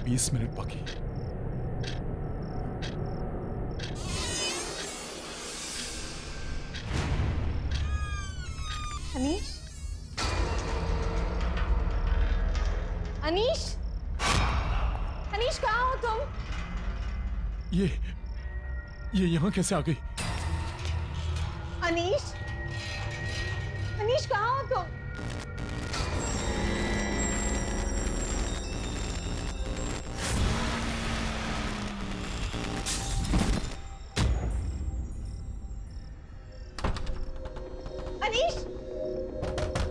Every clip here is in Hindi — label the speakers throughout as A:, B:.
A: 20 मिनट बाकी।
B: अनीश, अनीश, अनीश कहाँ हो तुम?
A: ये यहाँ कैसे आ गई?
B: अनीश, अनीश कहाँ हो तुम? अनीश,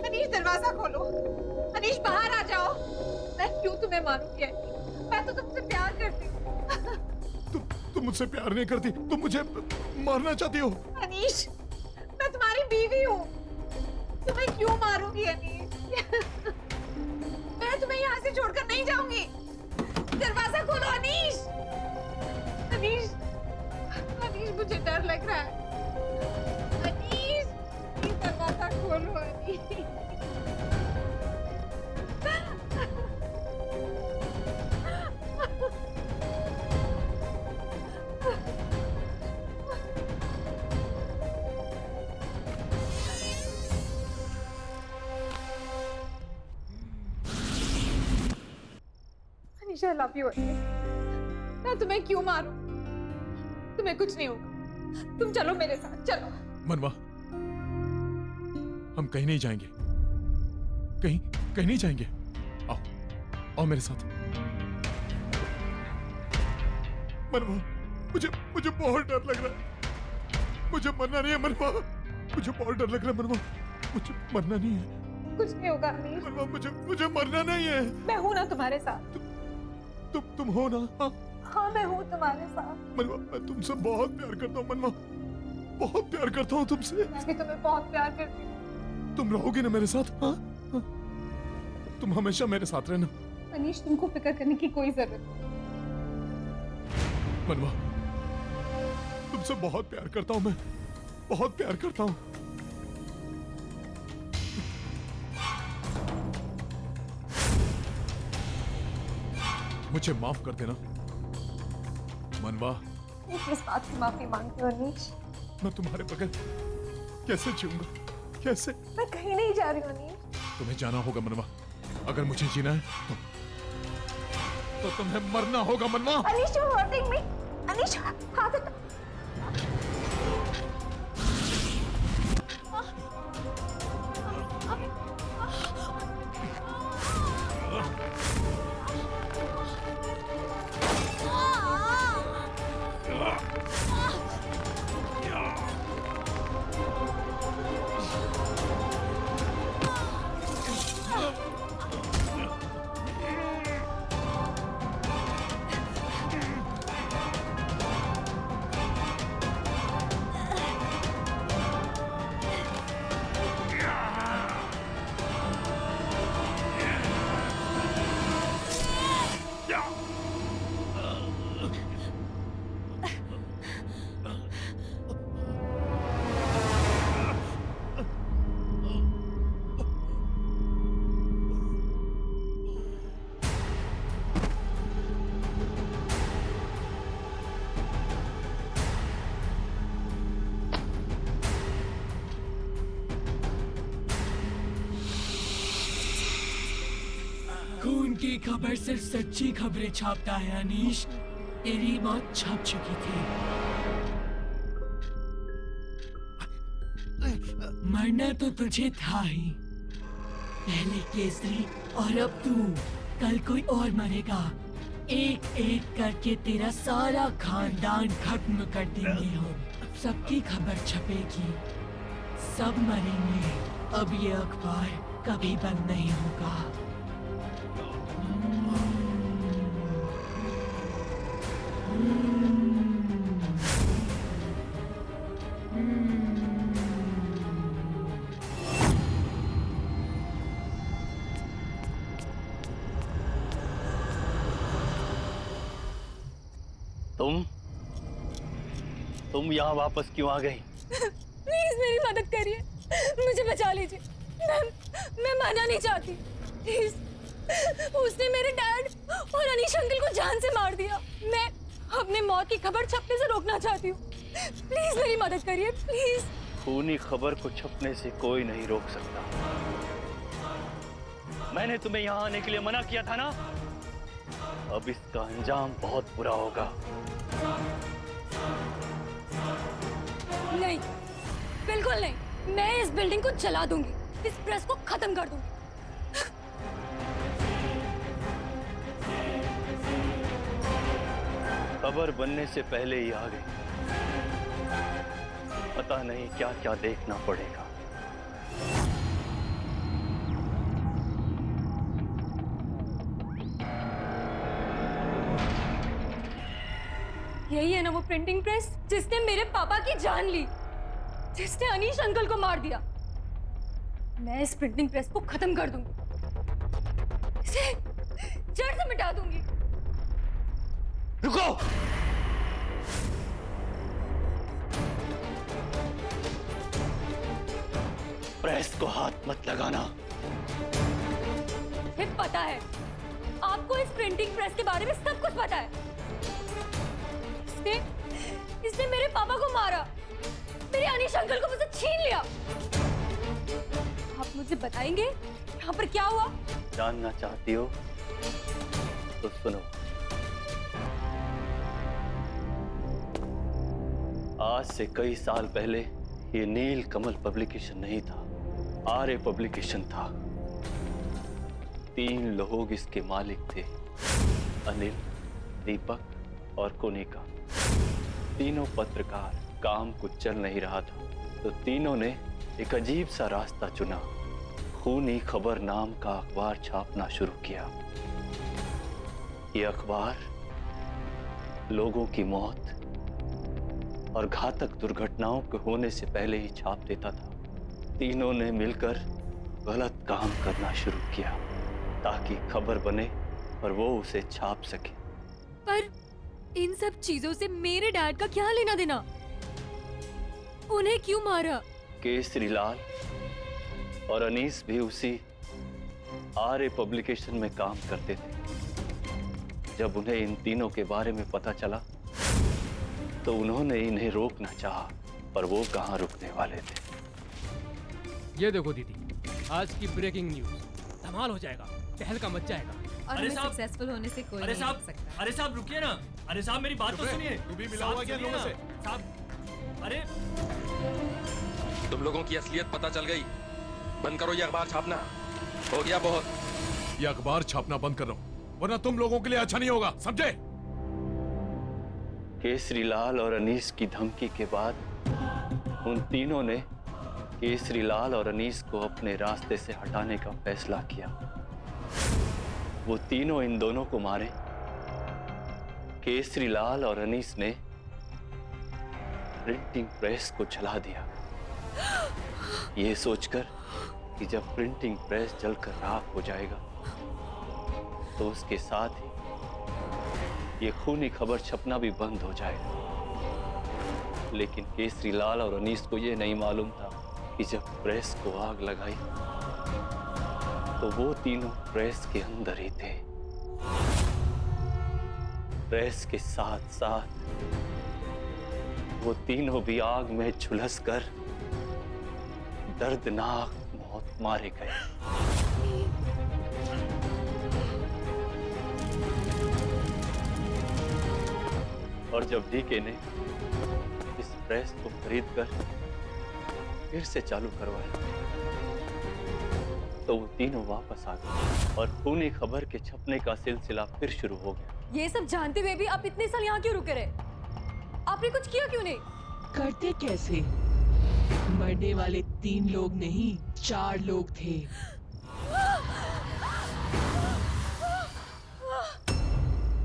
B: अनीश दरवाजा खोलो। अनीश बाहर आ जाओ। मैं क्यों तुम्हें मारूंगी? मैं तो तुमसे प्यार करती हूँ।
A: तुम मुझसे प्यार नहीं करती, तुम मुझे मारना चाहती हो।
B: अनीश, मैं तुम्हारी बीवी हूँ। तुम्हें क्यों मारूंगी अनीश? मैं तुम्हें यहाँ से छोड़कर नहीं जाऊंगी। दरवाजा खोलो अनीश। अनीश, अनीश मुझे डर लग रहा है। अनीश, प्लीज दरवाजा खोलो Anish. Anish, I love you Anish. मैं तुम्हें क्यों मारूं? तुम्हें कुछ नहीं होगा। तुम चलो मेरे साथ, चलो।
A: मनवा, हम कहीं नहीं जाएंगे, कहीं नहीं जाएंगे। आओ मेरे साथ। मनवा, मुझे बहुत डर लग रहा है। मुझे मरना नहीं है मनवा, मुझे बहुत डर लग रहा है मनवा, मुझे मरना नहीं है।
B: कुछ नहीं होगा अनीश।
A: मनवा, मुझे मरना नहीं है।
B: मैं हूं ना तुम्हारे साथ।
A: तुम हो ना?
B: हाँ, मैं हूँ तुम्हारे साथ।
A: मनवा, मैं तुमसे बहुत प्यार करता हूँ मनवा, बहुत प्यार करता हूँ तुमसे।
B: मैं भी तुम्हें बहुत प्यार करती हूँ।
A: तुम रहोगे ना मेरे साथ? हाँ? तुम हमेशा मेरे साथ रहना।
B: अनीश, तुमको फिक्र करने की कोई जरूरत नहीं।
A: मनवा, तुमसे बहुत प्यार करता हूँ मैं, बहुत प्यार करता हूँ। मुझे माफ कर देना मनवा।
B: मैं किस बात की माफी मांगती हूँ अनीश?
A: मैं तुम्हारे बगैर कैसे जीऊंगा, कैसे?
B: मैं कहीं नहीं जा रही हूँ अनीश।
A: तुम्हें जाना होगा मनवा, अगर मुझे जीना है तो तुम्हें मरना होगा मनवा।
B: Anish, you're hurting me। Anish, हाथ हटा।
C: खून की खबर सिर्फ सच्ची खबरें छापता है अनीश। तेरी मौत छप चुकी थी। मरना तो तुझे था ही, पहले केसरी और अब तू। कल कोई और मरेगा। एक एक करके तेरा सारा खानदान खत्म कर देंगे हम। सबकी खबर छपेगी, सब मरेंगे। अब ये अखबार कभी बंद नहीं होगा।
D: तुम यहाँ वापस क्यों आ गई?
B: प्लीज मेरी मदद करिए, मुझे बचा लीजिए। मैं मरना नहीं चाहती। प्लीज, उसने मेरे डैड और
E: अनीश अंकल को जान से मार दिया। मैं अपने मौत की खबर छपने से रोकना चाहती हूँ। प्लीज मेरी मदद करिए, प्लीज।
D: खूनी खबर को छपने से कोई नहीं रोक सकता। मैंने तुम्हें यहाँ आने के लिए मना किया था ना। अब इसका अंजाम बहुत बुरा होगा।
E: नहीं, बिल्कुल नहीं। मैं इस बिल्डिंग को जला दूंगी, इस प्रेस को खत्म कर दूंगी।
D: खबर बनने से पहले ही आ गई। पता नहीं क्या क्या देखना पड़ेगा।
E: यही है ना वो प्रिंटिंग प्रेस जिसने मेरे पापा की जान ली, जिसने अनीश अंकल को मार दिया। मैं इस प्रिंटिंग प्रेस को खत्म कर दूंगी, इसे जड़ से मिटा दूंगी।
D: रुको! प्रेस को हाथ मत लगाना।
E: मुझे पता है, आपको इस प्रिंटिंग प्रेस के बारे में सब कुछ पता है। इसने मेरे पापा को मारा, मेरे अनीश अंकल को मुझसे छीन लिया। आप मुझे बताएंगे यहाँ पर क्या हुआ?
D: जानना चाहती हो तो सुनो। आज से कई साल पहले ये नील कमल पब्लिकेशन नहीं था, आर्य पब्लिकेशन था। 3 लोग इसके मालिक थे, अनिल, दीपक और कोनिका। तीनों पत्रकार। काम कुछ चल नहीं रहा था तो तीनों ने एक अजीब सा रास्ता चुना। खूनी खबर नाम का अखबार छापना शुरू किया। ये अखबार लोगों की मौत और घातक दुर्घटनाओं के होने से पहले ही छाप देता था। तीनों ने मिलकर गलत काम करना शुरू किया ताकि खबर बने और वो उसे छाप सके।
E: पर इन सब चीजों से मेरे डैड का क्या लेना देना? उन्हें क्यों मारा?
D: केसरीलाल और अनीस भी उसी आर्य पब्लिकेशन में काम करते थे। जब उन्हें इन तीनों के बारे में पता चला तो उन्होंने इन्हें रोकना चाहा, पर वो कहां रुकने वाले थे।
F: ये देखो दीदी, आज की ब्रेकिंग न्यूज। धमाल हो जाएगा, तहलका मच जाएगा।
B: और हमें सक्सेसफुल होने से कोई नहीं रोक सकता।
F: अरे साहब रुकिए ना। अरे साहब मेरी बात तो सुनिए।
A: तू भी मिला हुआ क्या लोगों से?
F: साहब, अरे
G: तुम लोगों की असलियत पता चल गई। बंद करो ये अखबार छापना, हो गया बहुत।
A: ये अखबार छापना बंद करो, वरना तुम लोगों के लिए अच्छा नहीं होगा, समझे?
D: केसरीलाल और अनीस की धमकी के बाद उन तीनों ने केसरीलाल और अनीस को अपने रास्ते से हटाने का फैसला किया। वो तीनों इन दोनों को मारे। केसरीलाल और अनीस ने प्रिंटिंग प्रेस को जला दिया, ये सोचकर कि जब प्रिंटिंग प्रेस जलकर राख हो जाएगा तो उसके साथ ही ये खूनी खबर छपना भी बंद हो जाएगा। लेकिन केसरीलाल और अनीस को ये नहीं मालूम था कि जब प्रेस को आग लगाई तो वो तीनों प्रेस के अंदर ही थे। प्रेस के साथ साथ वो तीनों भी आग में झुलसकर दर्दनाक मौत मारे गए। और जब डीके ने इस प्रेस को खरीदकर फिर से चालू करवाया तो वो तीनों वापस आ गए और खूनी खबर के छपने का सिलसिला फिर शुरू हो गया।
E: ये सब जानते हुए भी आप इतने साल यहाँ क्यों रुके रहे? आपने कुछ किया क्यों नहीं?
H: करते कैसे? मरने वाले 3 लोग नहीं, 4 लोग थे।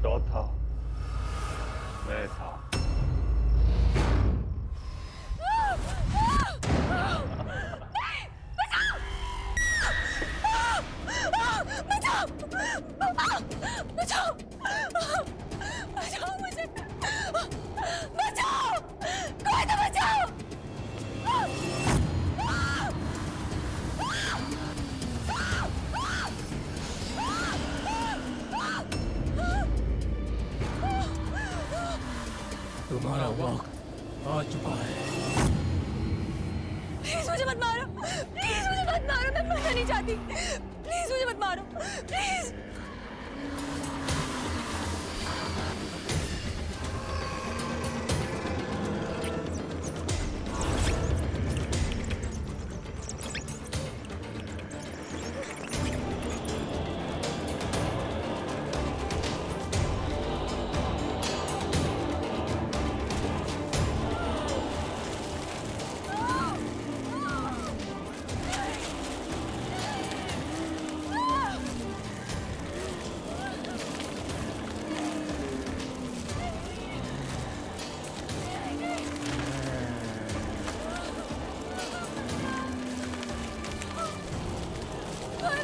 D: चौथा मैं था।
E: बचाओ! बचाओ मुझे! बचाओ! कोई तो बचाओ!
F: तुम्हारा वक्त आ चुका है।
E: प्लीज मुझे मत मारो, प्लीज मुझे मत मारो, मैं मरना नहीं चाहती, प्लीज मुझे मत मारो, प्लीज।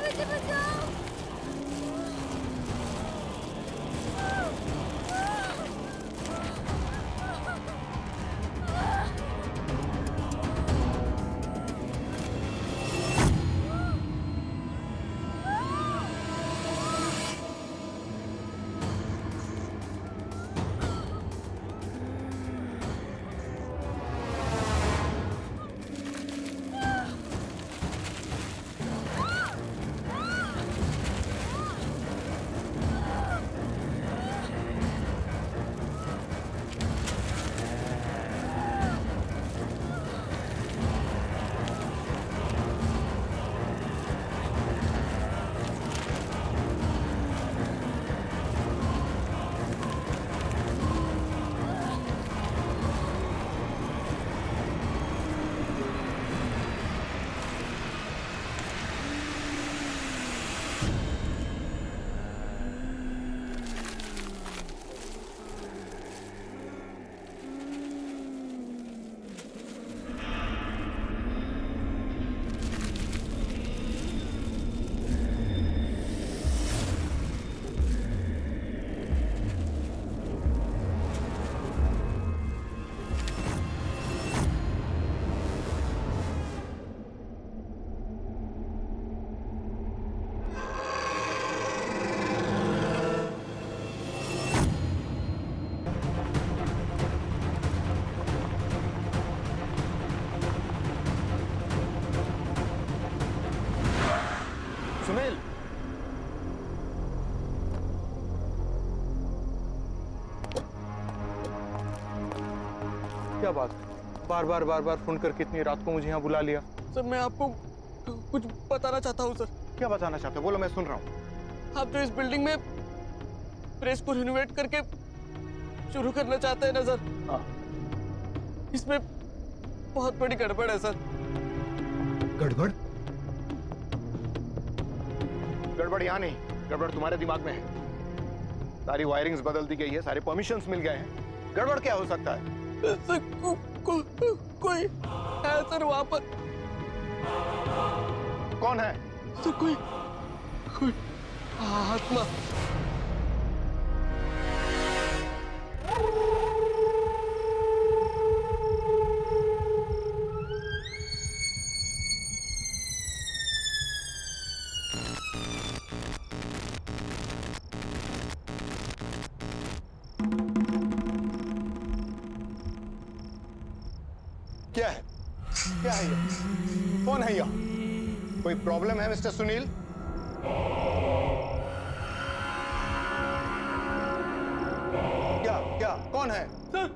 E: मुझे बचाओ।
A: सुनील,
I: क्या बात? बार बार फोन करके इतनी रात को मुझे यहाँ बुला लिया।
J: सर मैं आपको कुछ बताना चाहता हूँ सर।
I: क्या बताना चाहते हो? बोलो, मैं सुन रहा हूँ।
J: आप जो इस बिल्डिंग में प्रेस को रिनोवेट करके शुरू करना चाहते हैं ना सर,
I: हाँ।
J: इसमें बहुत बड़ी गड़बड़ है सर।
I: गड़बड़? गड़बड़ यहाँ नहीं, गड़बड़ तुम्हारे दिमाग में है। सारी वायरिंग्स बदल दी गई है, सारे परमिशंस मिल गए हैं। गड़बड़ क्या हो सकता है?
J: सर कोई है सर वहाँ पर।
I: कौन है?
J: सर कोई आत्मा।
I: क्या है? क्या है ये? कौन है यह? कोई प्रॉब्लम है मिस्टर सुनील? क्या कौन है?
J: सर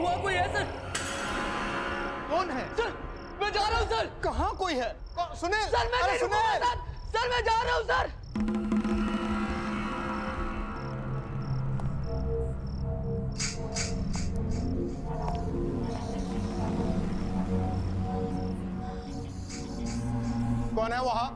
J: वहाँ कोई है सर।
I: कौन है?
J: सर मैं जा रहा हूँ सर।
I: कहाँ कोई है? सुनील!
J: सर मैं
I: अरे
J: नहीं रुकूंगा
I: सुनील!
J: सर मैं जा रहा हूँ सर।
I: कौन है वहां?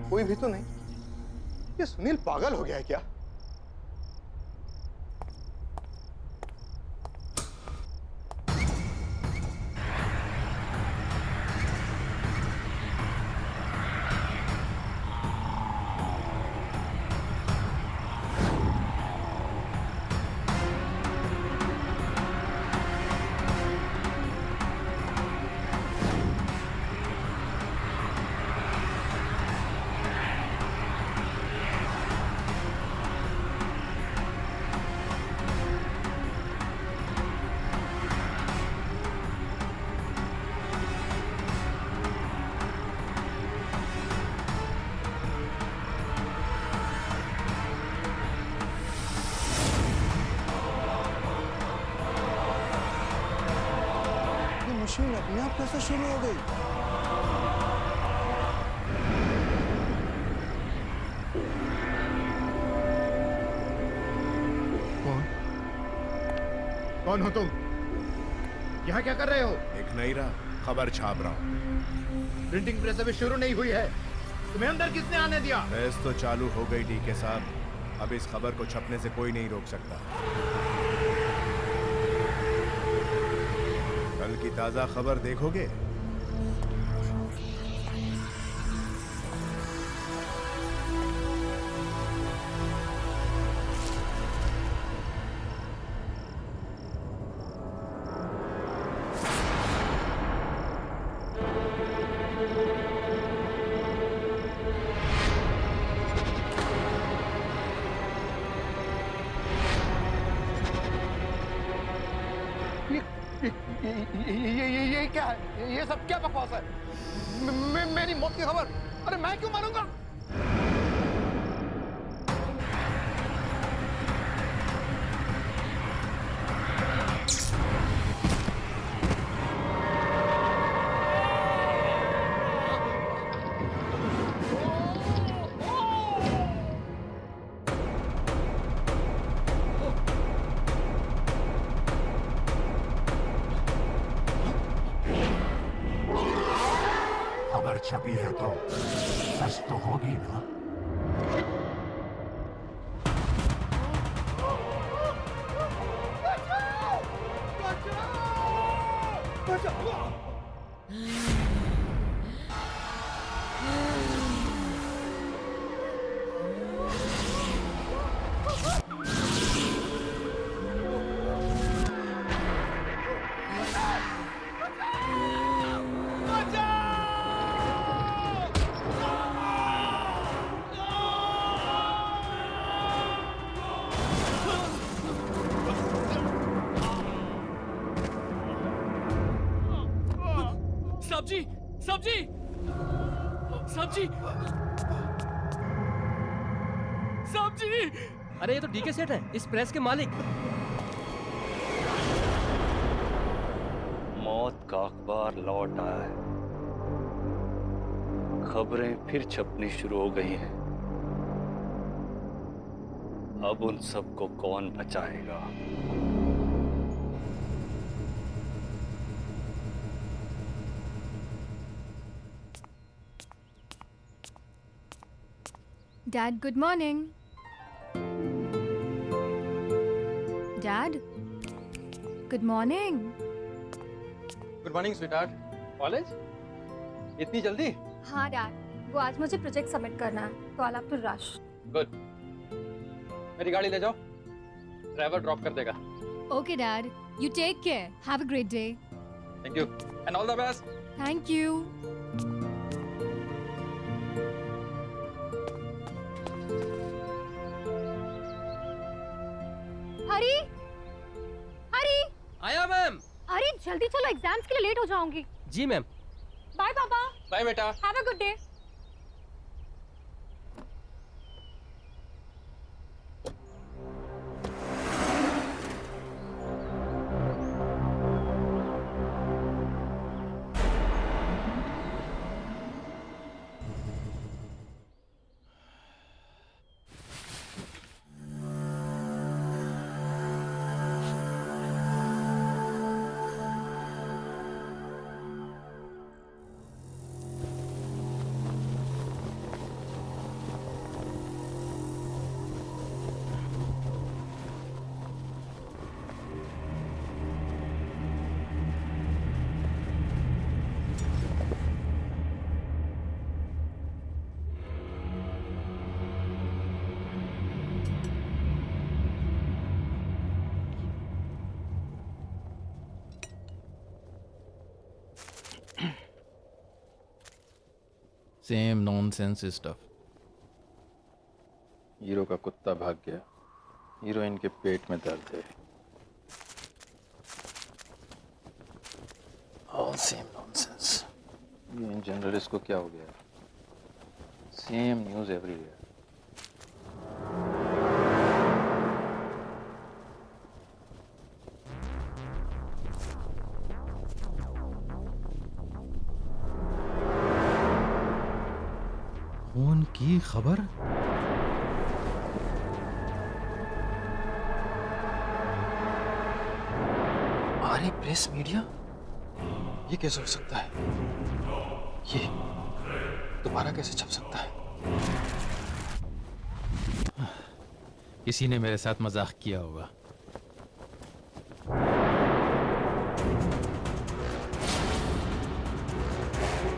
I: कोई भी तो नहीं। ये सुनील पागल हो गया है क्या?
J: मशीन अपने आप कैसे शुरू हो गई?
I: कौन हो तुम? यहाँ क्या कर रहे हो?
K: एक नई खबर छाप रहा हूँ।
I: प्रिंटिंग प्रेस अभी शुरू नहीं हुई है, तुम्हें अंदर किसने आने दिया?
K: प्रेस तो चालू हो गई डीके साहब, अब इस खबर को छपने से कोई नहीं रोक सकता। कल की ताजा खबर देखोगे?
I: ये क्या है? ये सब क्या बकवास है? मेरी मौत की खबर? अरे मैं क्यों मारूंगा?
K: खबर छपी है तो सच तो होगी ना?
F: सब्जी सब्जी सब्जी सब्जी! अरे ये तो डीके सेठ है, इस प्रेस के मालिक।
D: मौत का अखबार लौट आया है, खबरें फिर छपनी शुरू हो गई हैं। अब उन सबको कौन बचाएगा?
E: Dad, good morning. Dad, good morning.
J: Good morning sweetheart. College इतनी जल्दी?
E: हाँ डैड, वो आज मुझे प्रोजेक्ट सबमिट करना है, तो I'll have to rush.
J: Good. मेरी गाड़ी ले जाओ, ड्राइवर ड्रॉप कर देगा।
E: Okay, Dad. You take care. Have a great day.
J: Thank you and all the best.
E: Thank you. हरी, हरी,
F: आया मैम।
E: हरी जल्दी चलो, एग्जाम्स के लिए लेट हो जाऊंगी।
F: जी मैम।
E: बाय पापा।
J: बाय बेटा।
E: Have a good day.
L: Same nonsense stuff.
D: Hero का कुत्ता भाग गया, हीरोइन के पेट में दर्द है। All same nonsense. ये इन जनरल इसको क्या हो गया? Same news everywhere.
L: खून की खबर?
G: अरे प्रेस मीडिया, ये कैसे हो सकता है? ये दोबारा कैसे छप सकता है?
L: किसी ने मेरे साथ मजाक किया होगा।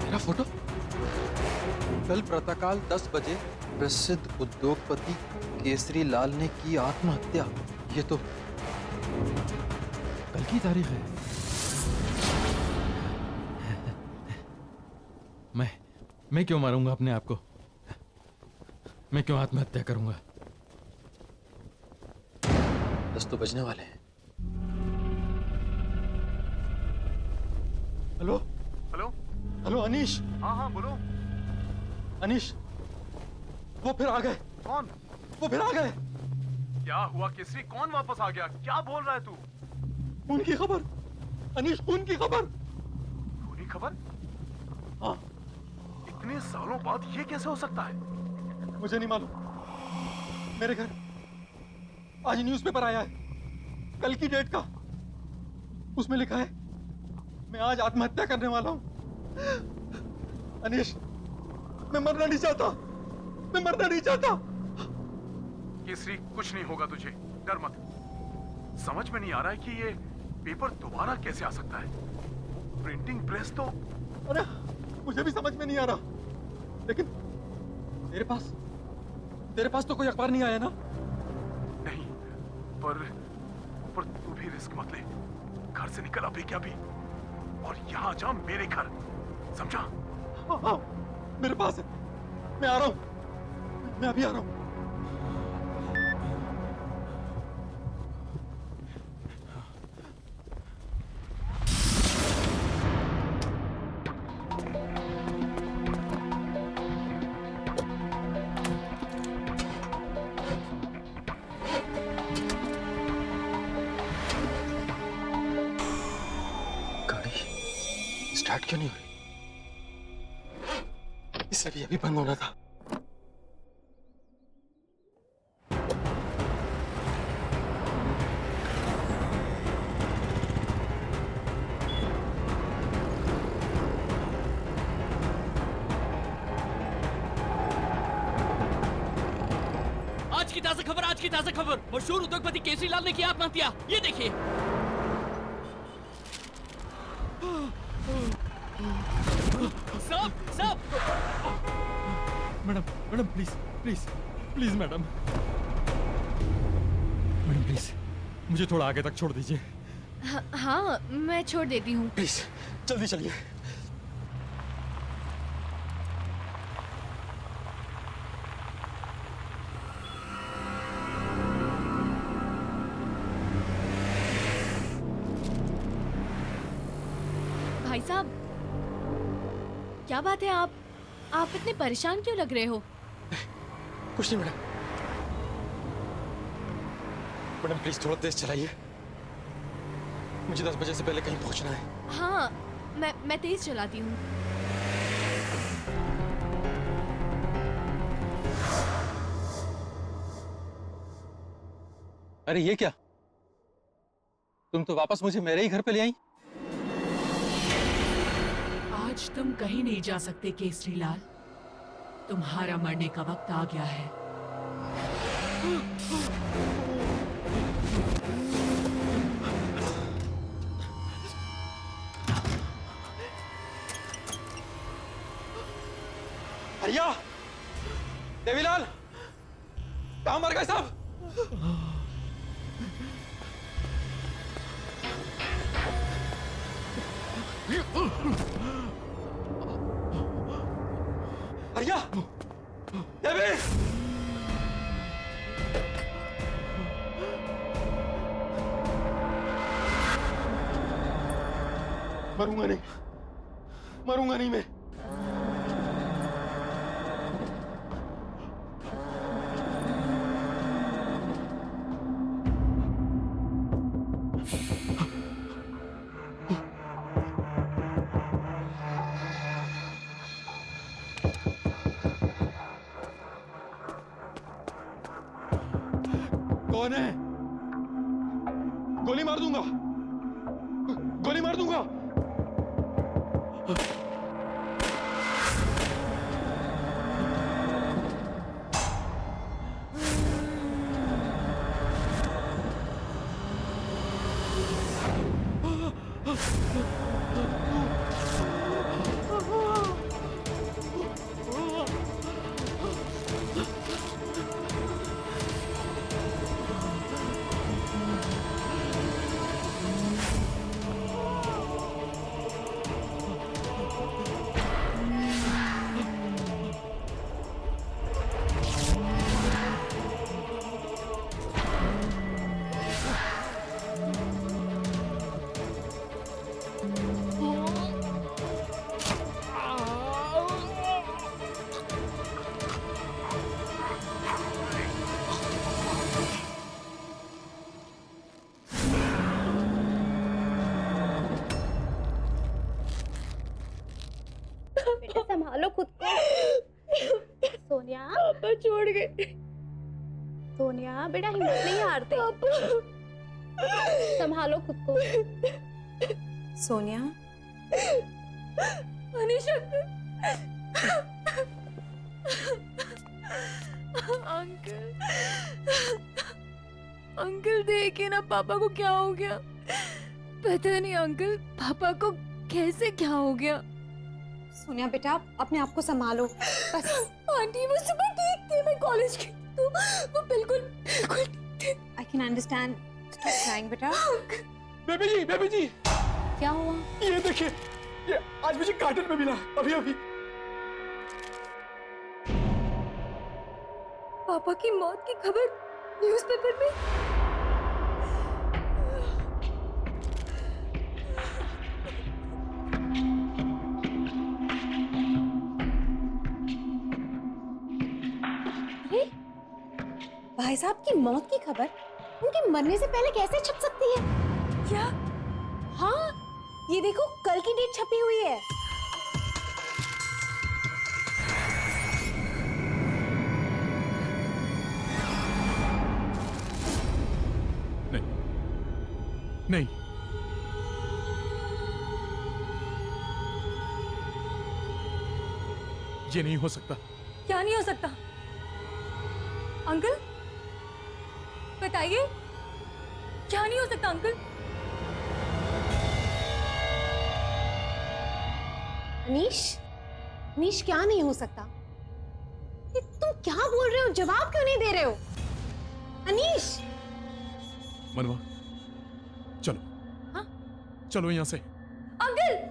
G: मेरा फोटो? कल प्रातःकाल 10 बजे प्रसिद्ध उद्योगपति केसरी लाल ने की आत्महत्या। ये तो
L: कल की तारीख है। मैं क्यों मारूंगा अपने आप को? मैं क्यों आत्महत्या करूंगा?
G: 10 तो बजने वाले हैं।
I: Hello
A: hello
I: hello Anish.
A: हाँ हाँ बोलो।
I: अनीश, वो फिर आ गए।
A: कौन?
I: वो फिर आ गए।
A: क्या हुआ केसरी? कौन वापस आ गया? क्या बोल रहा है तू?
I: खून की खबर अनीश, खून की खबर।
A: खूनी खबर?
I: हाँ।
A: इतने सालों बाद ये कैसे हो सकता है?
I: मुझे नहीं मालूम। मेरे घर आज न्यूज़पेपर आया है, कल की डेट का। उसमें लिखा है मैं आज आत्महत्या करने वाला हूं। अनीश, मैं मरना नहीं चाहता। मैं मरना नहीं चाहता।
A: केसरी, कुछ नहीं होगा तुझे, डर मत। समझ में नहीं आ रहा है कि ये पेपर दोबारा कैसे आ सकता है। प्रिंटिंग प्रेस तो...
I: अरे मुझे भी समझ में नहीं आ रहा, लेकिन तेरे पास तो कोई अखबार नहीं आया ना?
A: नहीं, पर तू भी रिस्क मत ले। घर से निकल अभी क्या भी, और यहाँ जा मेरे घर, समझा?
I: हाँ, मेरे पास है। मैं आ रहा हूँ, मैं अभी आ रहा हूँ।
G: स्टार्ट क्यों नहीं हो रही? इसे भी अभी बंद होना था।
C: आज की ताजा खबर, मशहूर उद्योगपति केसरी लाल ने की आत्महत्या। ये देखिए। सब
L: मैडम प्लीज मैडम प्लीज मुझे थोड़ा आगे तक छोड़ दीजिए।
E: हाँ, मैं छोड़ देती हूँ।
I: प्लीज जल्दी चलिए।
E: भाई साहब, क्या बात है? आप इतने परेशान क्यों लग रहे हो?
I: कुछ नहीं मैडम प्लीज थोड़ा तेज चलाइए। मुझे 10 बजे से पहले कहीं पहुंचना है।
E: हाँ, मैं तेज चलाती हूँ।
J: अरे ये क्या? तुम तो वापस मुझे मेरे ही घर पे ले आई।
C: आज तुम कहीं नहीं जा सकते केसरी लाल। तुम्हारा मरने का वक्त आ गया है।
J: भैया, देवीलाल, कहाँ मर गए साहब? भैया, देवी!
I: मरूंगा नहीं मैं। कौन है? गोली मार दूंगा, गोली मार दूंगा।
B: बेटा संभालो खुद को। सोनिया पापा छोड़ गए। सोनिया बेटा हिम्मत नहीं हारते। संभालो खुद को। सोनिया
E: अनीश अंकल, अंकल देखिए ना पापा को क्या हो गया। पता नहीं अंकल पापा को कैसे क्या हो गया।
B: सोनिया बेटा अपने आप को संभालो बस।
E: आंटी वो सुबह ठीक थे, मैं कॉलेज गई तो वो बिल्कुल बिल्कुल ठीक थे।
B: I can understand. Stop crying बेटा।
I: बेबी जी
B: क्या हुआ?
I: ये देखिए, ये आज मुझे कार्टन में मिला अभी अभी।
E: पापा की मौत की खबर न्यूज़पेपर में।
B: अरे भाई साहब की मौत की खबर उनके मरने से पहले कैसे छप सकती है?
E: क्या?
B: हाँ ये देखो कल की डेट छपी हुई है।
A: नहीं, ये नहीं हो सकता।
E: क्या नहीं हो सकता? अंकल बताइए क्या नहीं हो सकता अंकल?
B: अनीश क्या नहीं हो सकता? ये तुम क्या बोल रहे हो? जवाब क्यों नहीं दे रहे हो? अनीश
A: मनवा चलो।
B: हाँ?
A: चलो यहाँ से।
E: अंकल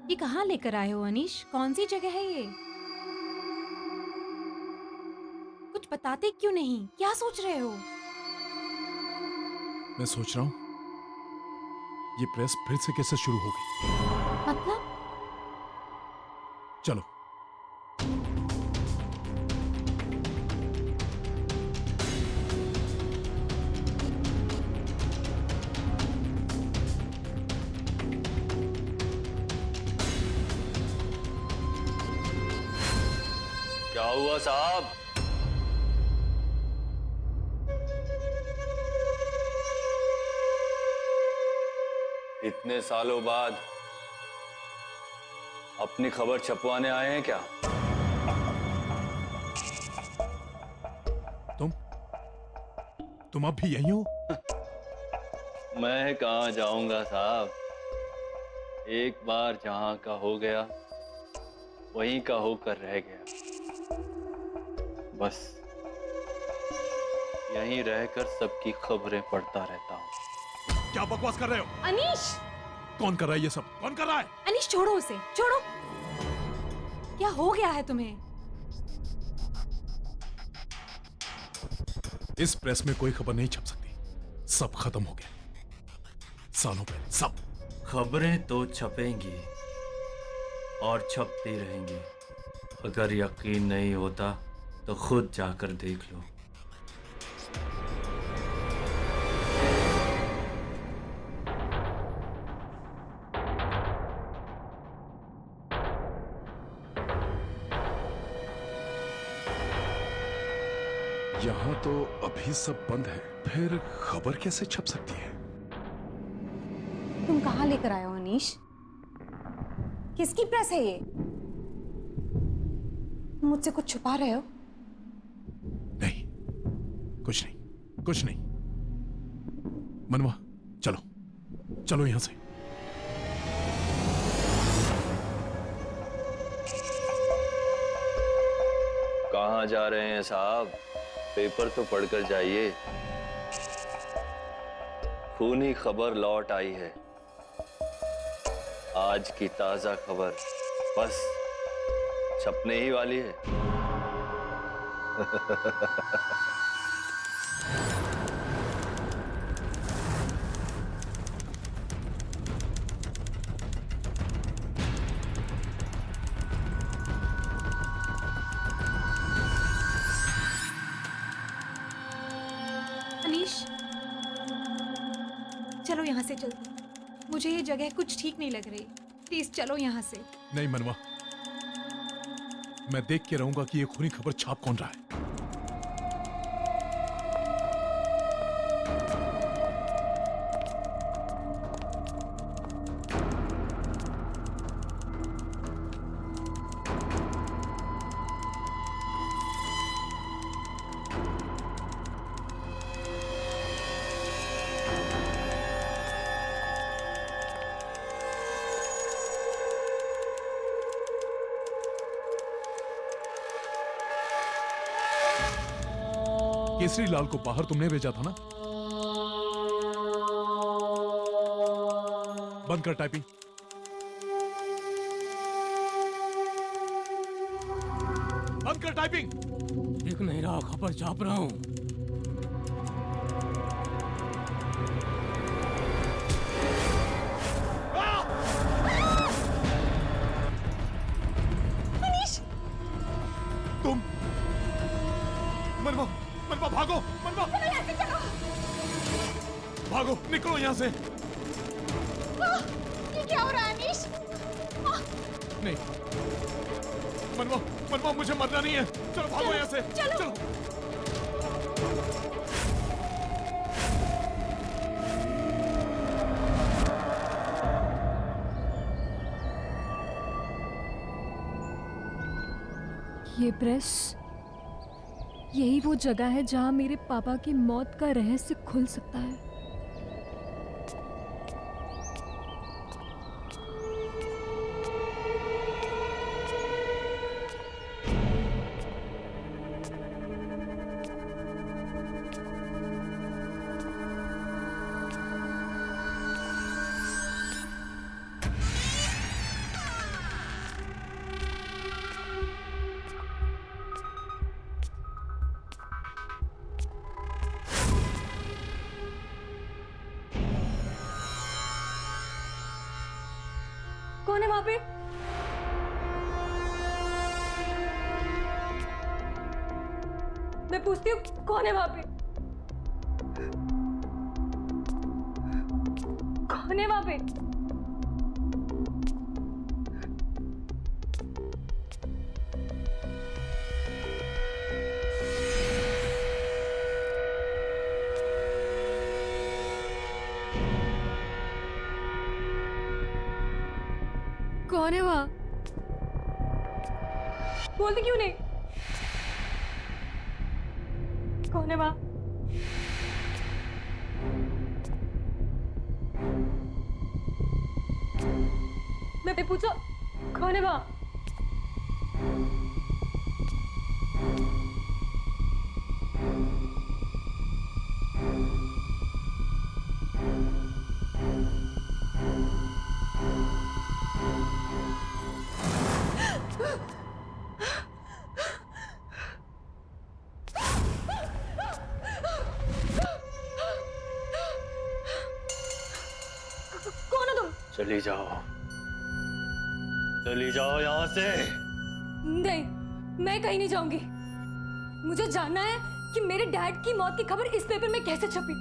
B: ये कहाँ लेकर आए हो अनीश? कौन सी जगह है ये? कुछ बताते क्यों नहीं? क्या सोच रहे हो?
A: मैं सोच रहा हूँ ये प्रेस फिर से कैसे शुरू हो गई।
B: मतलब?
A: चलो।
D: क्या हुआ साहब? इतने सालों बाद अपनी खबर छपवाने आए हैं क्या?
A: तुम अब भी यहीं हो?
D: मैं कहां जाऊंगा साहब। एक बार जहां का हो गया वहीं का होकर रह गया। बस यहीं रहकर सबकी खबरें पढ़ता रहता हूं।
A: क्या बकवास कर रहे हो?
B: अनीश!
A: कौन कर रहा है ये सब? कौन कर रहा है?
B: अनीश छोड़ो उसे, छोड़ो। क्या हो गया है तुम्हें?
A: इस प्रेस में कोई खबर नहीं छप सकती। सब खत्म हो गया, सालों पहले सब।
D: खबरें तो छपेंगी और छपती रहेंगी। अगर यकीन नहीं होता तो खुद जाकर देख लो।
A: यहाँ तो अभी सब बंद है, फिर खबर कैसे छप सकती है?
B: तुम कहाँ लेकर आए हो अनीश? किसकी प्रेस है ये? तुम मुझसे कुछ छुपा रहे हो?
A: नहीं, कुछ नहीं, कुछ नहीं। मनवा, चलो, चलो यहां से।
D: कहाँ जा रहे हैं साहब? पेपर तो पढ़कर जाइए। खूनी खबर लौट आई है। आज की ताजा खबर बस छपने ही वाली है।
B: अनीश, चलो यहाँ से जल्दी। मुझे ये जगह कुछ ठीक नहीं लग रही। प्लीज चलो यहाँ से।
A: नहीं मनवा, मैं देख के रहूंगा कि ये खूनी खबर छाप कौन रहा है। केसरी लाल को बाहर तुमने भेजा था ना? बंद कर टाइपिंग। बंद कर टाइपिंग।
F: दिख नहीं रहा, खबर छाप रहा हूँ।
A: तुम मनवा, मनवा भागो, मनवा भागो, निकलो यहाँ से।
B: ये क्या हो रहा है अनीश?
A: नहीं मनवा, मनवा मुझे मरना नहीं है। चलो भागो यहाँ से। चलो।
E: ये प्रेस, यही वो जगह है जहां मेरे पापा की मौत का रहस्य खुल सकता है। कौन है वहां पे? मैं पूछती हूँ, कौन है वहां पे? कौन है वहां पे? कौन है वहां? बोलते क्यों नहीं? कौन है वहां? मैं पूछो, कौन है वहां?
D: चली जाओ, चली जाओ यहाँ से।
E: नहीं, मैं कहीं नहीं जाऊंगी। मुझे जानना है कि मेरे डैड की मौत की खबर इस पेपर में कैसे छपी,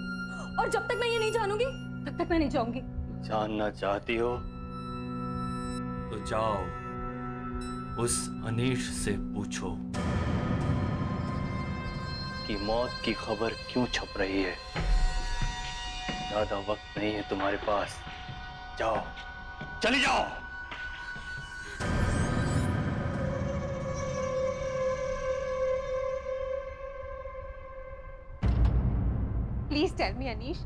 E: और जब तक मैं ये नहीं जानूंगी तब तक मैं नहीं जाऊंगी।
D: जानना चाहती हो तो जाओ, उस अनीश से पूछो कि मौत की खबर क्यों छप रही है। ज्यादा वक्त नहीं है तुम्हारे पास, जाओ, चली जाओ।
B: प्लीज टेल मी अनीश,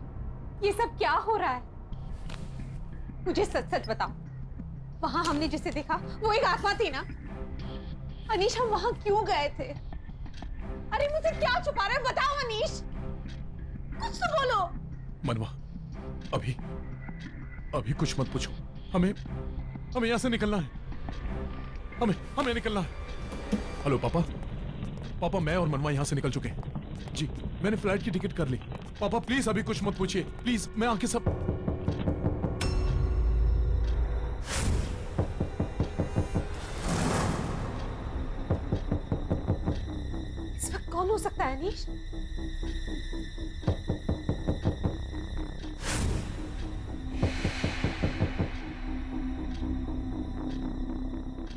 B: ये सब क्या हो रहा है? मुझे सच सच बताओ, वहां हमने जिसे देखा वो एक आत्मा थी ना? अनीश, हम वहां क्यों गए थे? अरे मुझे क्या छुपा रहे हो? बताओ अनीश, कुछ तो बोलो।
A: मनवा, अभी कुछ मत पूछो। हमें यहाँ से निकलना है। हमें निकलना है। हेलो पापा, मैं और मनवा यहाँ से निकल चुके हैं। जी, मैंने फ्लाइट की टिकट कर ली। पापा प्लीज अभी कुछ मत पूछिए, प्लीज। मैं आके सब
B: इस वक्त कौन हो सकता है अनीश?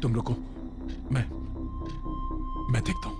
A: तुम लोग को मैं देखता हूं।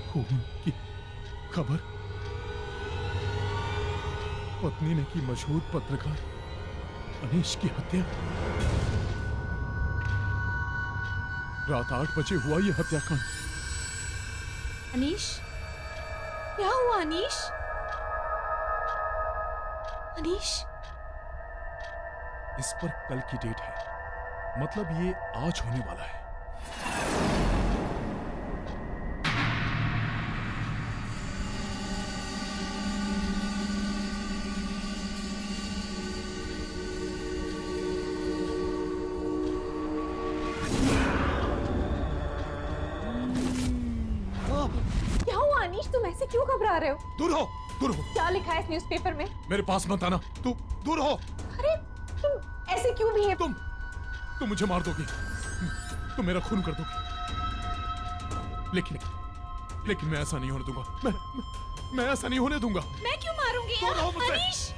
A: खून की खबर, पत्नी ने की मशहूर पत्रकार अनीश की हत्या। रात 8 बजे हुआ यह हत्याकांड।
B: अनीश, क्या हुआ अनीश? अनीश,
A: इस पर कल की डेट है, मतलब ये आज होने वाला है।
B: क्या हुआ अनीश? तुम ऐसे क्यों घबरा रहे हो?
A: दूर हो, दूर हो।
B: क्या लिखा है इस न्यूज़पेपर में?
A: मेरे पास मत आना, तू दूर हो।
B: अरे तुम ऐसे क्यों भी है?
A: तुम मुझे मार दोगी, तुम मेरा खून कर दोगी, लेकिन मैं ऐसा नहीं होने दूंगा। मैं ऐसा नहीं होने दूंगा।
B: मैं क्यों मारूंगी?
A: दूर हो मुझसे।
B: अनीश!